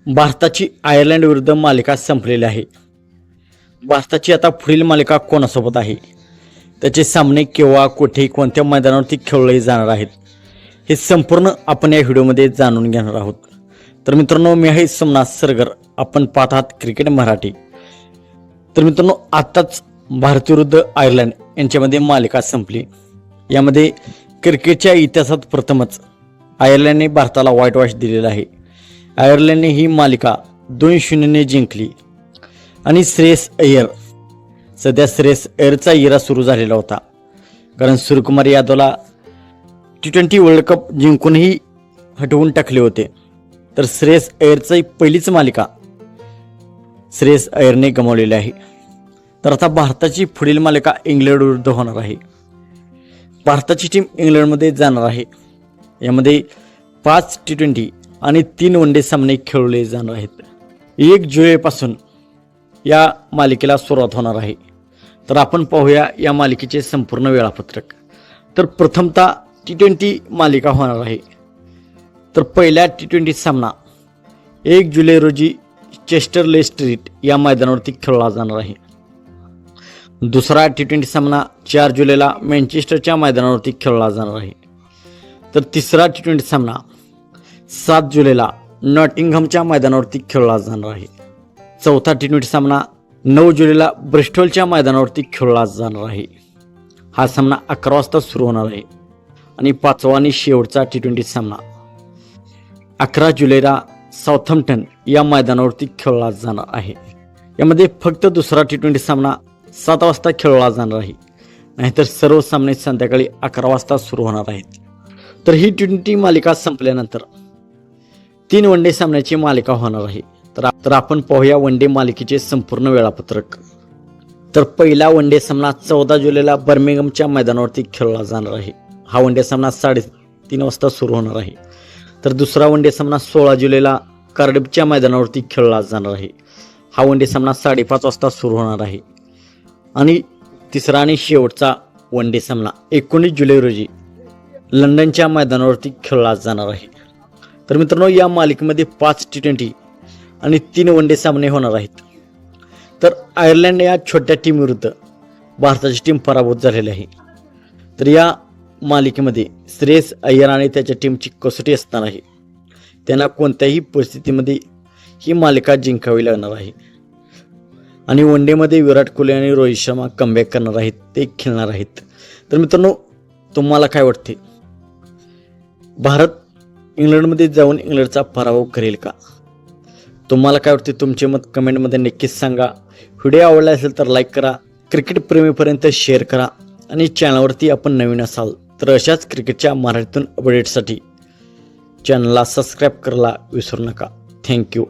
भारताची आयर्लंड विरुद्ध मालिका संपलेली आहे। भारताची आता पुढील मालिका कोणासोबत आहे, त्याचे सामने केव्हा, कुठे, कोणत्या मैदानावरती खेळले जाणार आहेत, हे संपूर्ण आपण या व्हिडिओमध्ये जाणून घेणार आहोत। तर मित्रांनो, मी आहे सोमनाथ सरगर, आपण पाहत आहात क्रिकेट मराठी। तर मित्रांनो, आताच भारत विरुद्ध आयर्लंड यांच्यामध्ये मालिका संपली। यामध्ये क्रिकेटच्या इतिहासात प्रथमच आयर्लंडने भारताला व्हाईट वॉश दिलेला आहे। आयर्लंडने ही मालिका 2-0 जिंकली आणि श्रेयस अय्यर, सध्या श्रेयस अय्यरचा इरा सुरू झालेला होता, कारण सूर्यकुमार यादवला T20 वर्ल्ड कप जिंकूनही हटवून टाकले होते। तर श्रेयस अय्यरची पहिलीच मालिका श्रेयस अय्यरने गमावलेली आहे। तर आता भारताची पुढील मालिका इंग्लंड विरुद्ध होणार आहे। भारताची टीम इंग्लंडमध्ये जाणार आहे। यामध्ये 5 T20 आणि 3 वनडे सामने खेळले जाणार आहेत। 1 जुलैपासून या मालिकेला सुरुवात होणार आहे। तर आपण पाहूया या मालिकेचे संपूर्ण वेळापत्रक। तर प्रथमतः T20 मालिका होणार आहे। तर पहिला T20 सामना 1 जुलै रोजी चेस्टरले स्ट्रीट या मैदानावरती खेळला जाणार आहे। दुसरा T20 सामना 4 जुलैला मँचेस्टरच्या मैदानावरती खेळला जाणार आहे। तर तिसरा T20 सामना 7 जुलैला नॉटिंगहमच्या मैदानावरती खेळला जाणार आहे। चौथा T20 सामना 9 जुलैला ब्रिस्टॉलच्या मैदानावरती खेळला जाणार आहे। हा सामना 11 वाजता सुरू होणार आहे। आणि पाचवा आणि शेवटचा T20 सामना 11 जुलैला साऊथहॅम्प्टन या मैदानावरती खेळला जाणार आहे। यामध्ये फक्त दुसरा T20 सामना 7 वाजता खेळला जाणार आहे, नाहीतर सर्व सामने संध्याकाळी 11 वाजता सुरू होणार आहेत। तर ही T20 मालिका संपल्यानंतर 3 वनडे सामन्याची मालिका होणार आहे। तर आपण पाहूया वनडे मालिकेचे संपूर्ण वेळापत्रक। तर पहिला वनडे सामना 14 जुलैला बर्मिंगहमच्या मैदानावरती खेळला जाणार आहे। हा वनडे सामना 3:30 वाजता सुरू होणार आहे। तर दुसरा वनडे सामना 16 जुलैला कार्डिफच्या मैदानावरती खेळला जाणार आहे। हा वनडे सामना 5:30 वाजता सुरू होणार आहे। आणि तिसरा आणि शेवटचा वनडे सामना 19 जुलै रोजी लंडनच्या मैदानावरती खेळला जाणार आहे। तर मित्रांनो, या मालिकेमध्ये 5 T20 आणि 3 वनडे सामने होणार आहेत। तर आयर्लंड या छोट्या टीम विरुद्ध भारताची टीम पराभूत झालेली आहे। तर या मालिकेमध्ये श्रेयस अय्यर आणि त्याच्या टीमची कसोटी असणार आहे। त्यांना कोणत्याही परिस्थितीमध्ये ही मालिका जिंकावी लागणार आहे। आणि वनडेमध्ये विराट कोहली आणि रोहित शर्मा कमबॅक करणार आहेत, ते खेळणार आहेत। तर मित्रांनो, तुम्हाला काय वाटते, भारत इंग्लंडमध्ये जाऊन इंग्लंडचा पराभव करेल का? तुम्हाला काय वाटते, तुमचे मत कमेंटमध्ये नक्कीच सांगा। व्हिडिओ आवडला असेल तर लाईक करा, क्रिकेट प्रेमीपर्यंत शेअर करा, आणि चॅनलवरती आपण नवीन असाल तर अशाच क्रिकेटच्या मराठीतून अपडेटसाठी चॅनलला सबस्क्राईब करायला विसरू नका। थँक्यू।